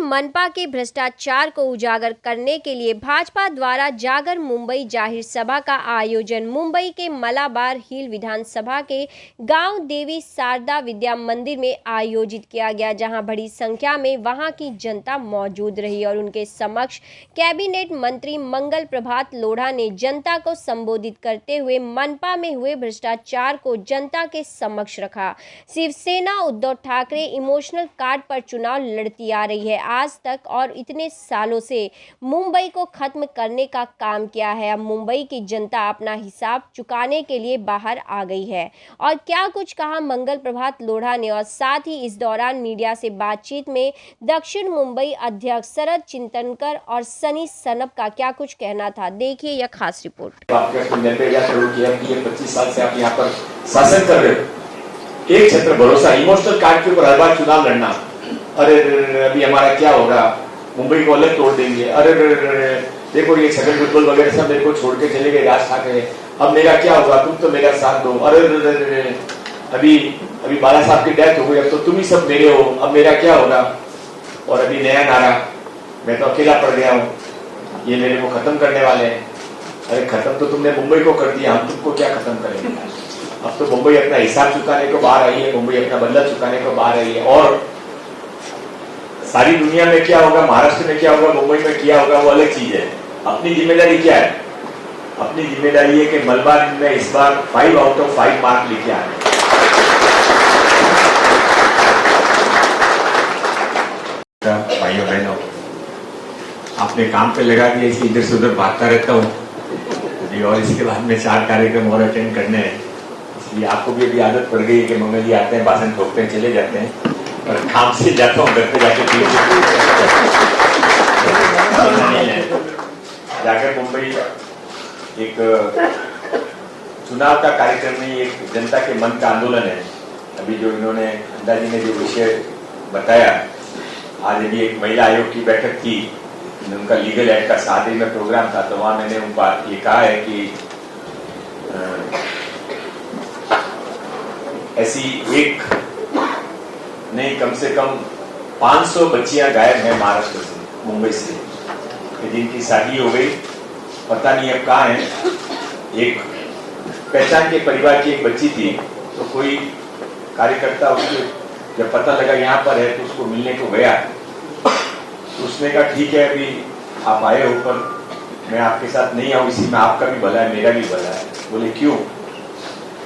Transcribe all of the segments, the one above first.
मनपा के भ्रष्टाचार को उजागर करने के लिए भाजपा द्वारा जागर मुंबई जाहिर सभा का आयोजन मुंबई के मलाबार हिल विधानसभा के गांव देवी शारदा विद्या मंदिर में आयोजित किया गया, जहां बड़ी संख्या में वहां की जनता मौजूद रही और उनके समक्ष कैबिनेट मंत्री मंगल प्रभात लोढ़ा ने जनता को संबोधित करते हुए मनपा में हुए भ्रष्टाचार को जनता के समक्ष रखा। शिवसेना उद्धव ठाकरे इमोशनल कार्ड पर चुनाव लड़ती आ रही है आज तक और इतने सालों से मुंबई को खत्म करने का काम किया है। अब मुंबई की जनता अपना हिसाब चुकाने के लिए बाहर आ गई है। और क्या कुछ कहा मंगल प्रभात लोढ़ा ने, और साथ ही इस दौरान मीडिया से बातचीत में दक्षिण मुंबई अध्यक्ष शरद चिंतनकर और सनी सनप का क्या कुछ कहना था, देखिए यह खास रिपोर्ट। 25 साल से आप यहाँ पर शासन कर रहे हो, एक छत्र भरोसा, इमोशनल कार्ड के ऊपर हर बार चुनाव लड़ना। अरे अभी हमारा क्या होगा, मुंबई को अलग तोड़ देंगे। अरे देखो ये छगन भुजबल वगैरह सब मेरे को छोड़ के चले गए, राज ठाकरे, अब मेरा क्या होगा, तुम तो मेरा साथ दो। अरे अभी बाला साहब की डेथ हो गई, अब तो तुम ही सब मेरे हो, अब मेरा क्या होगा। और अभी नया नारा, मैं तो अकेला पड़ गया हूँ, ये मेरे को खत्म करने वाले हैं। अरे खत्म तो तुमने मुंबई को कर दिया, हम तुमको क्या खत्म करेंगे। अब तो मुंबई अपना हिसाब चुकाने को बाहर आई है, मुंबई अपना बदला चुकाने को बाहर आई है। और सारी दुनिया में क्या होगा, महाराष्ट्र में क्या होगा, मुंबई में क्या होगा, वो अलग चीज है। अपनी जिम्मेदारी क्या है? अपनी जिम्मेदारी है कि मलबार में इस बार 5 आउट ऑफ 5 मार्क लेके आए। भाइयों बहनों, आपने काम पे लगा दिया, इसलिए इधर से उधर भागता रहता हूँ और इसके बाद में 4 कार्यक्रम और अटेंड करने हैं, इसलिए आपको भी अभी आदत पड़ गई है कि मंगल जी आते हैं, भाषण ठोकते हैं, चले जाते हैं और काम से जाता हूँ, घर पे जाके जाकर मुंबई एक चुनाव का कार्यक्रम नहीं, एक जनता के मन का आंदोलन है। अभी जो इन्होंने अंदाजी ने जो विषय बताया, आज अभी एक महिला आयोग की बैठक थी, उनका लीगल एड का शादी में प्रोग्राम था, तो वहां मैंने उनको ये कहा है कि ऐसी एक नहीं कम से कम 500 बच्चियां गायब हैं महाराष्ट्र से, मुंबई से, जिनकी शादी हो गई, पता नहीं अब कहाँ है। एक पहचान के परिवार की एक बच्ची थी, तो कोई कार्यकर्ता उसको जब पता लगा यहाँ पर है तो उसको मिलने को गया, तो उसने कहा ठीक है अभी आप आए हो, पर मैं आपके साथ नहीं आऊँ, इसी में आपका भी भला है मेरा भी भला है। बोले क्यों?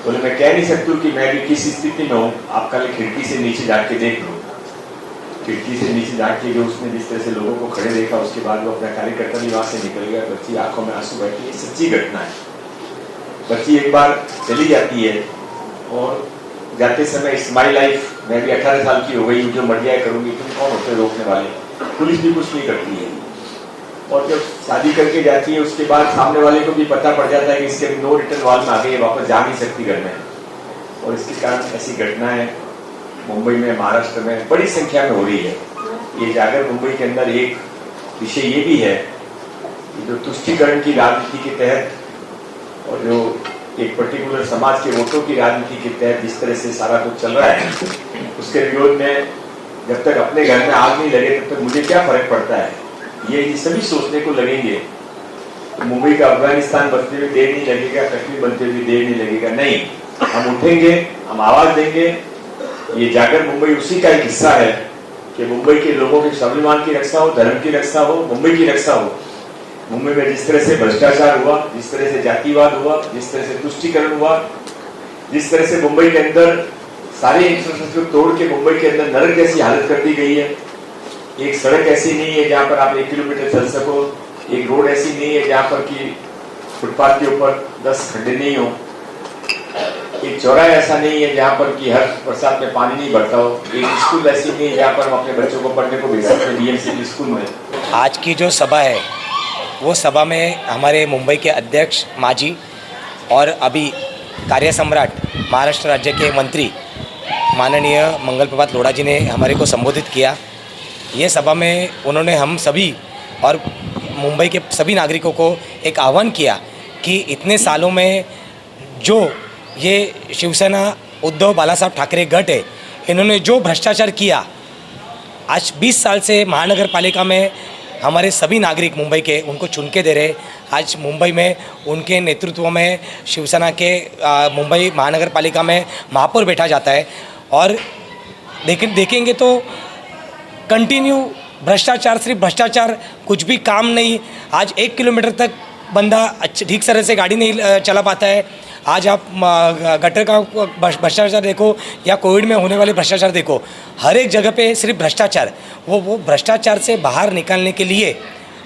बोले मैं कह नहीं सकती कि मैं भी किस स्थिति में हूँ, आप कल खिड़की से नीचे जाके देख लो। खिड़की से नीचे जाके जो उसने जिस तरह से लोगों को खड़े देखा, उसके बाद वो अपना कार्यकर्ता भी वहां से निकल गया, बच्ची आंखों में आंसू बैठी। ये सच्ची घटना है। बच्ची एक बार चली जाती है और जाते समय इट्स माई लाइफ, मैं भी 18 साल की हो गई, जो मर जाए करूंगी, तुम कौन होते रोकने वाले? पुलिस भी कुछ नहीं करती है। और जब शादी करके जाती है, उसके बाद सामने वाले को भी पता पड़ जाता है कि इसके नो रिटर्न वाल में आ गई है, वापस जा नहीं सकती घर में। और इसके कारण ऐसी घटनाएं मुंबई में, महाराष्ट्र में बड़ी संख्या में हो रही है। ये जागर मुंबई के अंदर एक विषय ये भी है कि जो तुष्टीकरण की राजनीति के तहत और जो एक पर्टिकुलर समाज के वोटों की राजनीति के तहत जिस तरह से सारा कुछ चल रहा है, उसके विरोध में जब तक अपने घर में आग नहीं लगे तब तक मुझे क्या फर्क पड़ता है, ये सभी सोचने को लगेंगे। तो मुंबई का अफगानिस्तान बनते हुए देर नहीं लगेगा, कश्मीर बनते हुए देर नहीं लगेगा। नहीं, हम उठेंगे, हम आवाज देंगे। ये जागर मुंबई उसी का एक हिस्सा है कि मुंबई के लोगों के स्वाभिमान की रक्षा हो, धर्म की रक्षा हो, मुंबई की रक्षा हो। मुंबई में जिस तरह से भ्रष्टाचार हुआ, जिस तरह से जातिवाद हुआ, जिस तरह से तुष्टीकरण हुआ, जिस तरह से मुंबई के अंदर सारे इंफ्रास्ट्रक्चर तोड़ के मुंबई के अंदर नरक जैसी हालत कर दी गई है। एक सड़क ऐसी नहीं है जहाँ पर आप 1 किलोमीटर चल सको, एक रोड ऐसी नहीं है जहाँ पर कि फुटपाथ के ऊपर 10 खड्डे नहीं हो, एक चौराहा ऐसा नहीं है जहाँ पर कि हर बरसात में पानी नहीं भरता हो, एक स्कूल ऐसी नहीं है जहाँ पर हम अपने बच्चों को पढ़ने को भेज सकते हैं डीएमसी स्कूल में। आज की जो सभा है वो सभा में हमारे मुंबई के अध्यक्ष मांझी और अभी कार्य सम्राट महाराष्ट्र राज्य के मंत्री माननीय मंगल प्रभात लोढ़ा जी ने हमारे को संबोधित किया। ये सभा में उन्होंने हम सभी और मुंबई के सभी नागरिकों को एक आह्वान किया कि इतने सालों में जो ये शिवसेना उद्धव बाला साहब ठाकरे गट है, इन्होंने जो भ्रष्टाचार किया, आज 20 साल से महानगर पालिका में हमारे सभी नागरिक मुंबई के उनको चुन के दे रहे। आज मुंबई में उनके नेतृत्व में शिवसेना के मुंबई महानगर पालिका में महापौर बैठा जाता है और देखेंगे तो कंटिन्यू भ्रष्टाचार, सिर्फ भ्रष्टाचार, कुछ भी काम नहीं। आज 1 किलोमीटर तक बंदा ठीक तरह से गाड़ी नहीं चला पाता है। आज आप गटर का भ्रष्टाचार देखो या कोविड में होने वाले भ्रष्टाचार देखो, हर एक जगह पे सिर्फ भ्रष्टाचार। वो भ्रष्टाचार से बाहर निकालने के लिए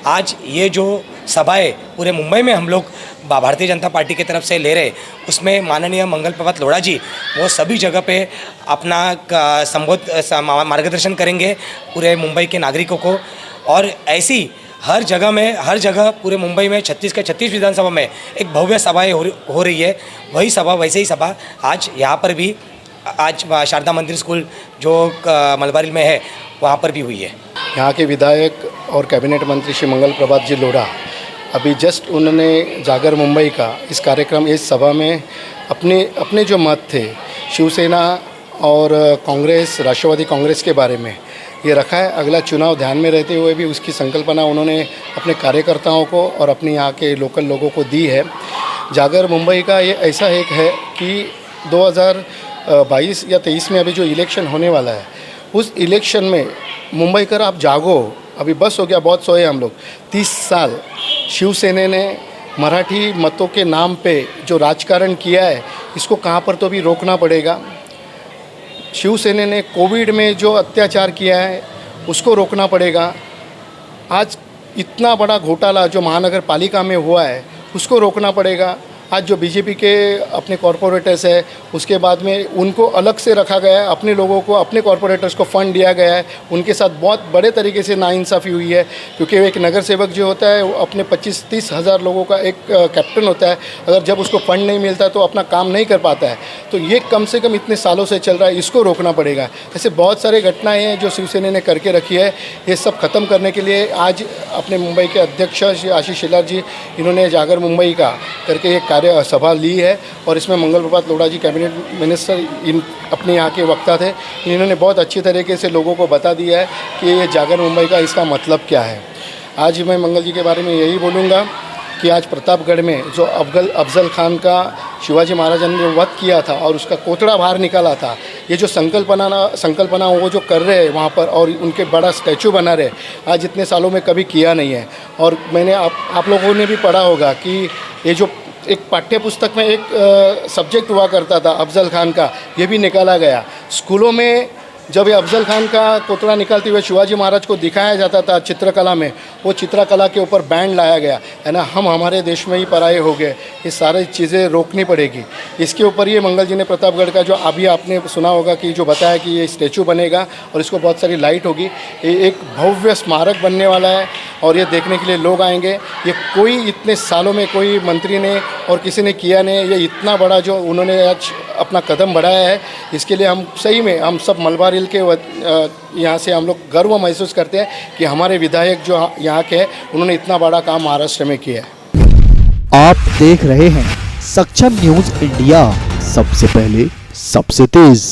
आज ये जो सभाएं पूरे मुंबई में हम लोग भारतीय जनता पार्टी की तरफ से ले रहे, उसमें माननीय मंगल प्रभात लोढ़ा जी वो सभी जगह पे अपना मार्गदर्शन करेंगे पूरे मुंबई के नागरिकों को। और ऐसी हर जगह पूरे मुंबई में 36 के 36 विधानसभा में एक भव्य सभाएं हो रही है। वही सभा, वैसे ही सभा आज यहाँ पर भी, आज शारदा मंदिर स्कूल जो मलबारी में है वहाँ पर भी हुई है। यहाँ के विधायक और कैबिनेट मंत्री श्री मंगल प्रभात जी लोढ़ा अभी जस्ट उन्होंने जागर मुंबई का इस कार्यक्रम, इस सभा में अपने जो मत थे शिवसेना और कांग्रेस, राष्ट्रवादी कांग्रेस के बारे में ये रखा है। अगला चुनाव ध्यान में रहते हुए भी उसकी संकल्पना उन्होंने अपने कार्यकर्ताओं को और अपने यहाँ के लोकल लोगों को दी है। जागर मुंबई का ये ऐसा एक है कि 2022 या 23 में अभी जो इलेक्शन होने वाला है, उस इलेक्शन में मुंबई कर आप जागो, अभी बस हो गया, बहुत सोए हम लोग। 30 साल शिवसेना ने मराठी मतों के नाम पे जो राजकारण किया है, इसको कहाँ पर तो भी रोकना पड़ेगा। शिवसेना ने कोविड में जो अत्याचार किया है उसको रोकना पड़ेगा। आज इतना बड़ा घोटाला जो महानगर पालिका में हुआ है उसको रोकना पड़ेगा। आज जो बीजेपी के अपने कॉरपोरेटर्स है उसके बाद में उनको अलग से रखा गया है, अपने लोगों को, अपने कॉरपोरेटर्स को फ़ंड दिया गया है। उनके साथ बहुत बड़े तरीके से नाइंसाफ़ी हुई है, क्योंकि एक नगर सेवक जो होता है वो अपने 25-30 हज़ार लोगों का एक कैप्टन होता है। अगर जब उसको फ़ंड नहीं मिलता तो अपना काम नहीं कर पाता है। तो ये कम से कम इतने सालों से चल रहा है, इसको रोकना पड़ेगा। ऐसे बहुत सारे घटनाएँ हैं जो शिवसेना ने करके रखी है। ये सब ख़त्म करने के लिए आज अपने मुंबई के अध्यक्ष श्री आशीष शेलार जी, इन्होंने जागर मुंबई का करके एक सभा ली है और इसमें मंगल प्रभात लोढ़ा जी कैबिनेट मिनिस्टर इन अपने यहाँ के वक्ता थे। इन्होंने बहुत अच्छी तरीके से लोगों को बता दिया है कि ये जागर मुंबई का इसका मतलब क्या है। आज मैं मंगल जी के बारे में यही बोलूँगा कि आज प्रतापगढ़ में जो अफजल खान का शिवाजी महाराज ने वध किया था और उसका कोतड़ा बाहर निकाला था, ये जो संकल्पना वो जो कर रहे हैं वहाँ पर और उनके बड़ा स्टैचू बना रहे, आज इतने सालों में कभी किया नहीं है। और मैंने आप लोगों ने भी पढ़ा होगा कि ये जो एक पाठ्य पुस्तक में एक सब्जेक्ट हुआ करता था अफजल खान का, ये भी निकाला गया। स्कूलों में जब ये अफजल खान का पुतला निकालते हुए शिवाजी महाराज को दिखाया जाता था चित्रकला में, वो चित्रकला के ऊपर बैन लाया गया है ना। हम हमारे देश में ही पराये हो गए, ये सारी चीज़ें रोकनी पड़ेगी। इसके ऊपर ये मंगल जी ने प्रतापगढ़ का जो अभी आपने सुना होगा कि जो बताया कि ये स्टैचू बनेगा और इसको बहुत सारी लाइट होगी, ये एक भव्य स्मारक बनने वाला है और ये देखने के लिए लोग आएंगे। ये कोई इतने सालों में कोई मंत्री ने और किसी ने किया नहीं। ये इतना बड़ा जो उन्होंने आज अपना कदम बढ़ाया है, इसके लिए हम सही में हम सब मलबार हिल के यहाँ से हम लोग गर्व महसूस करते हैं कि हमारे विधायक जो यहाँ के हैं उन्होंने इतना बड़ा काम महाराष्ट्र में किया है। आप देख रहे हैं सक्षम न्यूज इंडिया, सबसे पहले सबसे तेज।